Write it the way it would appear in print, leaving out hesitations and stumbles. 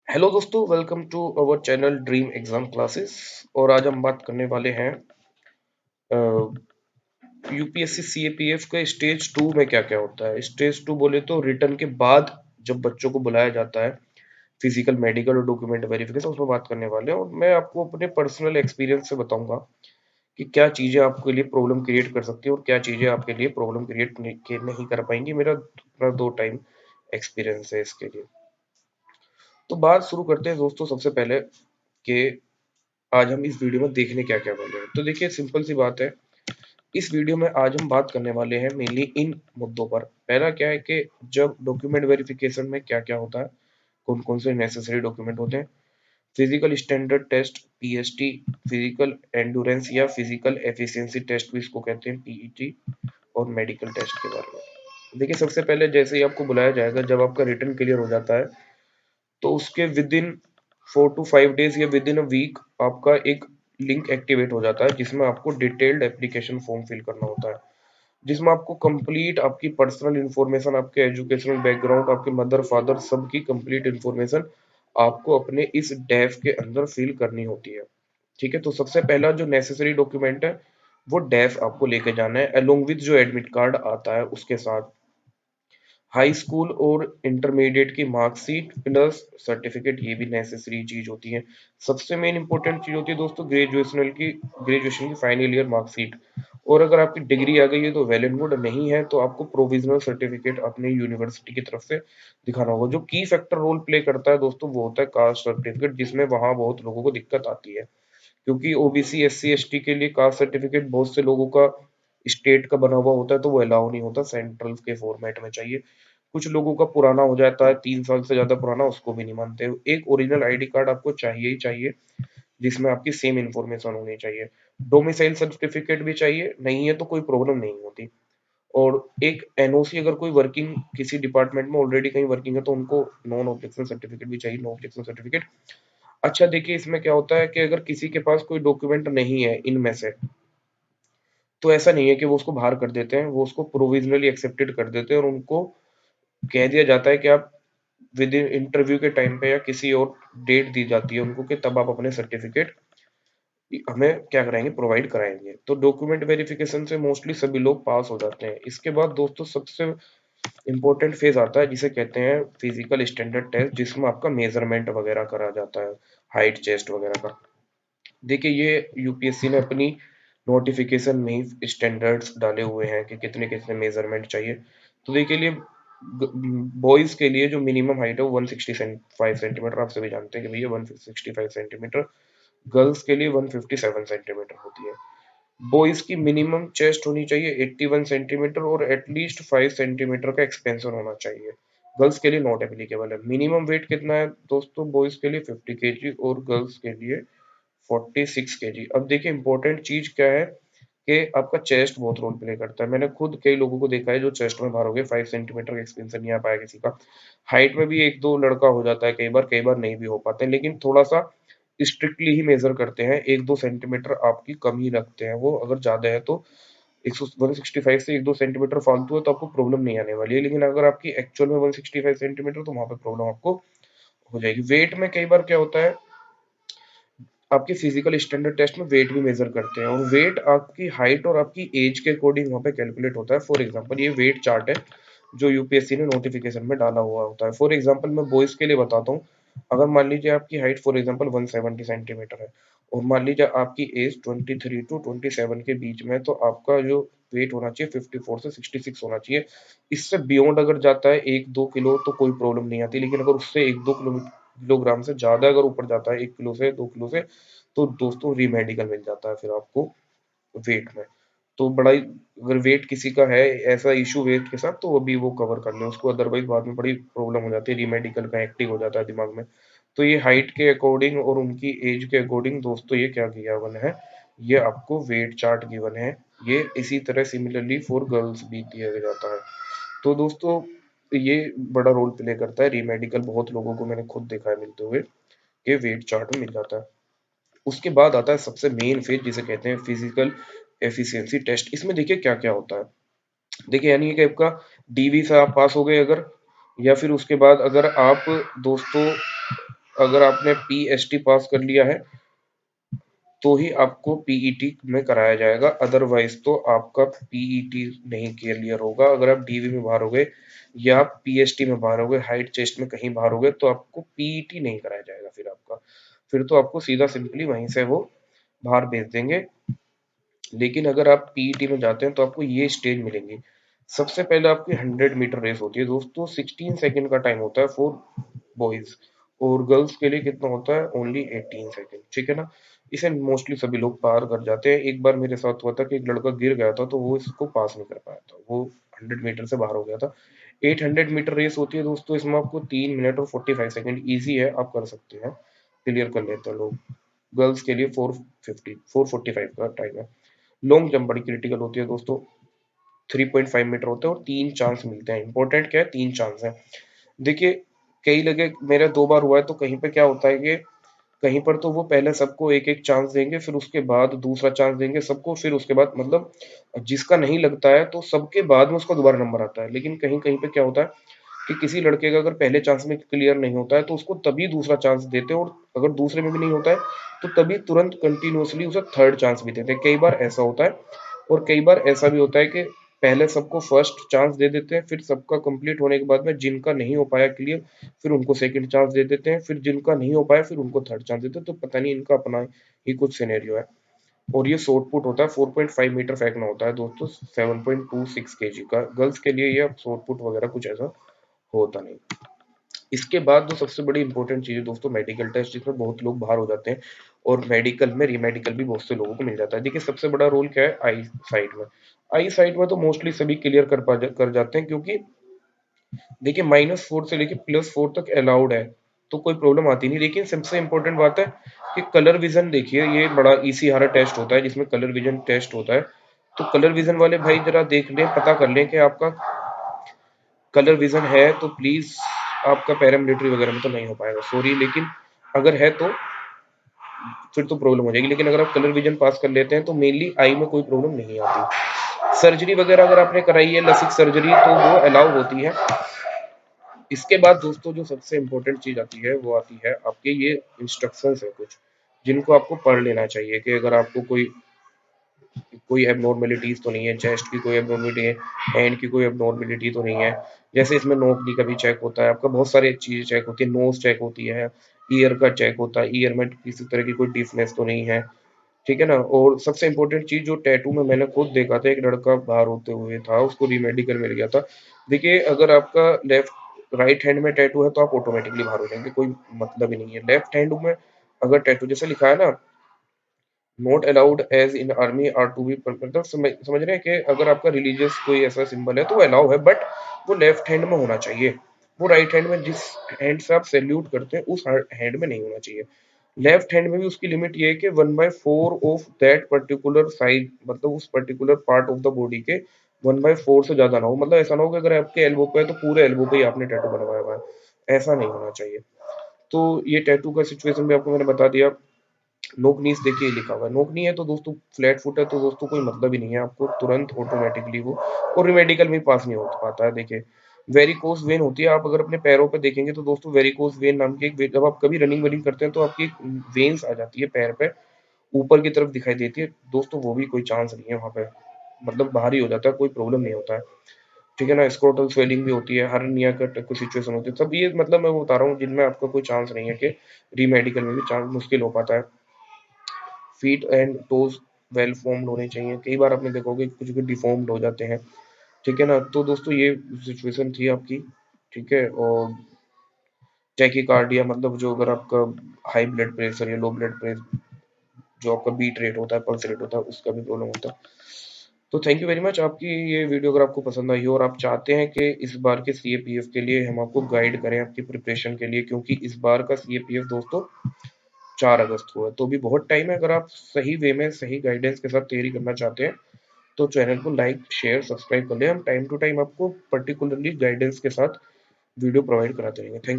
Hello दोस्तों, welcome to our channel dream exam classes. और आज हम बात करने वाले हैं यूपीएससी सीएपीएफ के स्टेज टू में क्या क्या होता है। स्टेज टू बोले तो रिटर्न के बाद जब बच्चों को बुलाया जाता है फिजिकल, मेडिकल और डॉक्यूमेंट वेरिफिकेशन, उसमें बात करने वाले हैं। और मैं आपको अपने पर्सनल एक्सपीरियंस से बताऊंगा कि क्या चीज़ें आपके लिए प्रॉब्लम क्रिएट कर सकती है और क्या चीज़ें आपके लिए प्रॉब्लम क्रिएट नहीं कर पाएंगी। मेरा अपना 2 टाइम एक्सपीरियंस है इसके लिए। तो बात शुरू करते हैं दोस्तों, सबसे पहले कि आज हम इस वीडियो में देखने क्या क्या वाले हैं। तो देखिए, सिंपल सी बात है। इस वीडियो में आज हम बात करने वाले हैं मेनली इन मुद्दों पर। पहला क्या है कि जब डॉक्यूमेंट वेरिफिकेशन में क्या क्या होता है, कौन कौन से नेसेसरी डॉक्यूमेंट होते हैं। Physical standard test PST, physical endurance या फिजिकल एफिशिएंसी टेस्ट भी इसको कहते हैं पीईटी, और मेडिकल टेस्ट के बारे में। देखिए, सबसे पहले जैसे ही आपको बुलाया जाएगा, जब आपका रिटर्न क्लियर हो जाता है, तो उसके विद इन 4 to 5 डेज या विद इन अ वीक आपका एक लिंक एक्टिवेट हो जाता है, जिसमें आपको डिटेल्ड एप्लीकेशन फॉर्म फिल करना होता है, जिसमें आपको कंप्लीट आपकी पर्सनल इंफॉर्मेशन, आपके एजुकेशनल बैकग्राउंड, आपके मदर फादर सबकी कंप्लीट इंफॉर्मेशन आपको अपने इस डेफ के अंदर फिल करनी होती है। ठीक है, तो सबसे पहला जो नेसेसरी डॉक्यूमेंट है वो डेफ आपको लेके जाना है, अलोंग विद जो एडमिट कार्ड आता है उसके साथ। हाई स्कूल और इंटरमीडिएट की मार्कशीट प्लस सर्टिफिकेट, ये भी नेसेसरी चीज होती है। सबसे मेन इंपॉर्टेंट चीज होती है दोस्तों ग्रेजुएशन की फाइनल ईयर मार्कशीट। और अगर आपकी डिग्री आ गई है तो वेल एंड गुड, नहीं है तो आपको प्रोविजनल सर्टिफिकेट अपने यूनिवर्सिटी की तरफ से दिखाना होगा। जो की फैक्टर रोल प्ले करता है दोस्तों, वो होता है कास्ट सर्टिफिकेट, जिसमें वहां बहुत लोगों को दिक्कत आती है, क्योंकि ओबीसी एससी एसटी के लिए कास्ट सर्टिफिकेट बहुत से लोगों का स्टेट का बना हुआ होता है, तो वो अलाउ नहीं होता, सेंट्रल के फॉर्मेट में चाहिए। कुछ लोगों का पुराना हो जाता है, 3 साल से ज्यादा पुराना, उसको भी नहीं मानते। एक ओरिजिनल आईडी कार्ड आपको चाहिए ही चाहिए, जिसमें आपकी सेम इंफॉर्मेशन होनी चाहिए। डोमिसाइल सर्टिफिकेट भी चाहिए, नहीं है तो कोई प्रॉब्लम नहीं होती। और एक एनओसी, अगर कोई वर्किंग किसी डिपार्टमेंट में ऑलरेडी कहीं वर्किंग है तो उनको नॉन ऑब्जेक्शन सर्टिफिकेट भी चाहिए, नो ऑब्जेक्शन सर्टिफिकेट। अच्छा देखिए, इसमें क्या होता है कि अगर किसी के पास कोई डॉक्यूमेंट नहीं है इनमें से, तो ऐसा नहीं है कि वो उसको बाहर कर देते हैं, वो उसको प्रोविजनली एक्सेप्टेड कर देते हैं और उनको कह दिया जाता है कि आप विद इन इंटरव्यू के टाइम पे या किसी और डेट दी जाती है उनको कि तब आप अपने सर्टिफिकेट हमें क्या कराएंगे, प्रोवाइड कराएंगे। तो डॉक्यूमेंट वेरिफिकेशन से मोस्टली सभी लोग पास हो जाते हैं। इसके बाद दोस्तों सबसे इंपॉर्टेंट फेज आता है, जिसे कहते हैं फिजिकल स्टैंडर्ड टेस्ट, जिसमें आपका मेजरमेंट वगैरह करा जाता है, हाइट चेस्ट वगैरह का। देखिए, ये यूपीएससी ने अपनी नोटिफिकेशन में ही स्टैंडर्ड्स डाले हुए हैं कि कितने कितने मेजरमेंट चाहिए। तो देखिए लिए, बॉयज के लिए जो मिनिमम हाइट है वो 165 सेंटीमीटर, आप सभी जानते हैं कि भैया 165 सेंटीमीटर। गर्ल्स के लिए 157 सेंटीमीटर होती है। बॉयज की मिनिमम चेस्ट होनी चाहिए 81 सेंटीमीटर, और एटलीस्ट 5 सेंटीमीटर का एक्सपेंशन होना चाहिए। गर्ल्स के लिए नॉट एप्लीकेबल है। मिनिमम वेट कितना है दोस्तों, बॉयज के लिए 50 kg और गर्ल्स के लिए 46 kg। अब देखिए, इंपॉर्टेंट चीज क्या है कि आपका चेस्ट बहुत रोल प्ले करता है। मैंने खुद कई लोगों को देखा है जो चेस्ट में बाहर हो गए, 5 सेंटीमीटर का एक्सपेंशन नहीं आ पाया किसी का। हाइट में भी एक दो लड़का हो जाता है कई बार नहीं भी हो पाते, लेकिन थोड़ा सा स्ट्रिक्टली ही मेजर करते हैं, 1-2 सेंटीमीटर आपकी कम ही रखते हैं वो। अगर ज्यादा है तो 165 से 1-2 सेंटीमीटर फालतू है तो आपको प्रॉब्लम नहीं आने वाली है, लेकिन अगर आपकी एक्चुअल में 165 सेंटीमीटर, तो वहां पे प्रॉब्लम आपको हो जाएगी। वेट में कई बार क्या होता है, आपके फिजिकल स्टैंडर्ड टेस्ट में वेट भी मेजर करते हैं, और वेट आपकी हाइट और आपकी एज के अकॉर्डिंग वहाँ पे कैलकुलेट होता है। फॉर एग्जांपल, ये वेट चार्ट है जो यूपीएससी ने नोटिफिकेशन में डाला हुआ होता है। फॉर एग्जांपल, मैं बॉयज के लिए बताता हूँ। अगर मान लीजिए आपकी हाइट फॉर एग्जांपल 170 सेंटीमीटर है, और मान लीजिए आपकी एज 23 to 27 के बीच में है, तो आपका जो वेट होना चाहिए 54 से 66 होना चाहिए। इससे बियॉन्ड अगर जाता है 1-2 किलो तो कोई प्रॉब्लम नहीं आती, लेकिन अगर उससे 1-2 किलोग्राम से ज्यादा अगर ऊपर जाता है, 1 किलो से 2 किलो से, तो दोस्तों रीमेडिकल मिल जाता है फिर आपको वेट में। तो बड़ा ही, अगर वेट किसी का है ऐसा इशू वेट के साथ, तो अभी वो कवर कर ले उसको, अदरवाइज बाद में बड़ी प्रॉब्लम हो जाती है, रीमेडिकल का एक्टिव हो जाता है दिमाग में। तो ये हाइट के अकॉर्डिंग और उनकी एज के अकॉर्डिंग दोस्तों ये क्या किया गिवन है, ये आपको वेट चार्ट गिवन है। ये इसी तरह सिमिलरली फॉर गर्ल्स भी दिया जाता है। तो दोस्तों, ये बड़ा रोल प्ले करता है। रीमेडिकल बहुत लोगों को मैंने खुद देखा है मिलते हुए, कि वेट चार्ट में मिल जाता है। उसके बाद आता है सबसे मेन फेज, जिसे कहते हैं फिजिकल एफिशिएंसी टेस्ट। इसमें देखिए क्या क्या होता है। देखिए, यानी कि आपका डीवी से आप पास हो गए अगर, या फिर उसके बाद अगर आप दोस्तों अगर आपने पीएसटी पास कर लिया है तो ही आपको पीईटी में कराया जाएगा, अदरवाइज तो आपका पीईटी नहीं क्लियर होगा। अगर आप डीवी में बाहर हो गए या पीएसटी में बाहर हो गए, हाइट चेस्ट में कहीं बाहर हो गए, तो आपको पीईटी नहीं कराया जाएगा। फिर तो आपको सीधा सिंपली वहीं से वो बाहर भेज देंगे। लेकिन अगर आप पीईटी में जाते हैं तो आपको ये स्टेज मिलेंगी। सबसे पहले आपकी 100 मीटर रेस होती है दोस्तों, 16 सेकेंड का टाइम होता है फॉर बॉयज, और गर्ल्स के लिए कितना होता है, ओनली 18 सेकेंड, ठीक है ना। इसे मोस्टली सभी लोग पार कर जाते हैं। एक बार मेरे साथ हुआ था कि एक लड़का गिर गया था तो वो इसको पास नहीं कर पाया था, वो 100 मीटर से बाहर हो गया था। 800 मीटर रेस होती है दोस्तों, इसमें आपको 3 मिनट और 45 सेकेंड ईजी है, आप कर सकते हैं, क्लियर कर लेते हैं लोग। गर्ल्स के लिए 445 का टाइम है। लॉन्ग जंप बड़ी क्रिटिकल होती है दोस्तों, 3.5 मीटर होते हैं और 3 चांस मिलते हैं। इंपॉर्टेंट क्या है, 3 चांस है। देखिए, कई लगे मेरा 2 बार हुआ है, तो कहीं पे क्या होता है कि कहीं पर तो वो पहले सबको एक एक चांस देंगे, फिर उसके बाद दूसरा चांस देंगे सबको, फिर उसके बाद मतलब जिसका नहीं लगता है तो सबके बाद में उसका दोबारा नंबर आता है। लेकिन कहीं कहीं पे क्या होता है कि किसी लड़के का अगर पहले चांस में क्लियर नहीं होता है तो उसको तभी दूसरा चांस देते हैं, और अगर दूसरे में भी नहीं होता है तो तभी तुरंत कंटिन्यूअसली उसे थर्ड चांस भी देते हैं। कई बार ऐसा होता है, और कई बार ऐसा भी होता है कि पहले सबको फर्स्ट चांस दे देते हैं, फिर सबका कंप्लीट होने के बाद में जिनका नहीं हो पाया क्लियर, फिर उनको सेकंड चांस दे देते हैं, फिर जिनका नहीं हो पाया फिर उनको थर्ड चांस देते हैं। तो पता नहीं, इनका अपना ही कुछ सिनेरियो है। और ये शॉर्ट पुट होता है, 4.5 मीटर फेंकना होता है दोस्तों, 7.26 केजी का। गर्ल्स के लिए ये शॉर्ट पुट वगैरह कुछ ऐसा होता नहीं। इसके बाद जो सबसे बड़ी इंपॉर्टेंट चीज है दोस्तों, मेडिकल टेस्ट, जिसमें बहुत लोग बाहर हो जाते हैं, और मेडिकल में रीमेडिकल भी बहुत से लोगों को मिल जाता है। देखिए, सबसे बड़ा रोल क्या है, आई साइड में। आई साइड में तो मोस्टली सभी क्लियर कर जाते हैं, क्योंकि देखिए -4 से लेके +4 तक अलाउड है, तो कोई प्रॉब्लम आती नहीं। लेकिन सबसे इंपॉर्टेंट बात है कि कलर विजन, देखिए ये बड़ा ईसीआर टेस्ट होता है जिसमें कलर विजन टेस्ट होता है। तो कलर विजन वाले भाई जरा देख लें, पता कर लें कि आपका कलर विजन है, तो प्लीज आपका पैरामिलिट्री वगैरह में तो नहीं हो पाएगा, सॉरी। लेकिन अगर है तो फिर तो प्रॉब्लम हो जाएगी। लेकिन अगर आप कलर विजन पास कर लेते हैं तो मेनली आई में कोई प्रॉब्लम नहीं आती। सर्जरी वगैरह अगर आपने कराई है, लसिक सर्जरी, तो वो अलाउ होती है। इसके बाद दोस्तों जो सबसे इम्पोर्टेंट चीज आती है वो आती है आपके ये इंस्ट्रक्शंस है कुछ, जिनको आपको पढ़ लेना चाहिए कि अगर आपको कोई एबनॉर्मेलिटीज तो नहीं है, चेस्ट की कोई एबनॉर्मेलिटी है, हैंड की कोई एबनॉर्मेलिटी तो नहीं है। जैसे इसमें नोक नी का भी चेक होता है आपका, बहुत सारी चीजें चेक होती है, नोज चेक होती है, ईयर का चेक होता है, ईयर में किसी तरह की कोई डिफनेस तो नहीं है, ठीक है ना। और सबसे इम्पोर्टेंट चीज जो टैटू में मैंने खुद देखा था, एक लड़का बाहर होते हुए था, उसको रीमेडिकल मिल गया था। देखिए, अगर आपका लेफ्ट राइट हैंड में टैटू है तो आप ऑटोमेटिकली बाहर हो जाएंगे, कोई मतलब ही नहीं है। लेफ्ट हैंड में अगर टैटू जैसे लिखा है ना, not allowed as in army are to be, मतलब समझ रहे हैं कि अगर आपका रिलीजियस कोई ऐसा सिंबल है तो वो अलाउ है, बट वो लेफ्ट हैंड में होना चाहिए। वो राइट हैंड में, जिस हैंड से आप सैल्यूट करते हैं उस हैंड में नहीं होना चाहिए। लेफ्ट हैंड में भी उसकी लिमिट ये है कि 1/4 ऑफ दैट पर्टिकुलर साइड, मतलब उस particular part of the body के 1/4 से ज्यादा ना हो। मतलब ऐसा ना हो कि अगर आपके एल्बो पे है तो पूरे एल्बो पे ही आपने टैटू बनवाया हुआ है, ऐसा नहीं होना चाहिए। तो ये टैटू का सिचुएशन भी आपको मैंने बता दिया। नोक नीस देखिए लिखा हुआ है, नोक नी है तो दोस्तों फ्लैट फुट है, तो दोस्तों कोई मतलब ही नहीं है, आपको तुरंत ऑटोमेटिकली वो और मेडिकल में पास नहीं हो पाता है। देखिए, वेरिकोस वेन होती है, आप अगर अपने पैरों पे देखेंगे तो दोस्तों वेरिकोस वेन नाम की एक जब आप कभी रनिंग वनिंग करते हैं तो आपकी वेन्स आ जाती है पैर पे, ऊपर की तरफ दिखाई देती है दोस्तों, वो भी कोई चांस नहीं है वहां पे, मतलब बाहर ही हो जाता है, कोई प्रॉब्लम नहीं होता है, ठीक है ना। स्क्रोटल स्वेलिंग भी होती है, हर्निया का कुछ सिचुएशन होती है, सब ये मतलब मैं बता रहा हूँ जिनमें आपका कोई चांस नहीं है कि रीमेडिकल में भी चांस मुश्किल हो पाता है। Feet and toes well formed होने चाहिए, कई बार आपने देखोगे कुछ कुछ डिफॉर्म्ड हो जाते हैं, ठीक है ना। तो दोस्तों ये सिचुएशन थी आपकी, ठीक है। और टैकीकार्डिया मतलब जो अगर आपका हाई ब्लड प्रेशर या लो ब्लड प्रेशर, जो आपका बीट रेट होता है, पल्स रेट होता है, उसका भी प्रॉब्लम होता है। तो थैंक यू वेरी मच। आपकी ये वीडियो अगर आपको पसंद आई हो और आप चाहते हैं कि इस बार के सीएपीएफ के लिए हम आपको गाइड करें आपकी प्रिपरेशन के लिए, क्योंकि इस बार का सीएपीएफ दोस्तों 4 अगस्त को है, तो भी बहुत टाइम है। अगर आप सही वे में सही गाइडेंस के साथ तैयारी करना चाहते हैं तो चैनल को लाइक शेयर सब्सक्राइब कर लें, हम टाइम टू टाइम आपको पर्टिकुलरली गाइडेंस के साथ वीडियो प्रोवाइड कराते रहेंगे। थैंक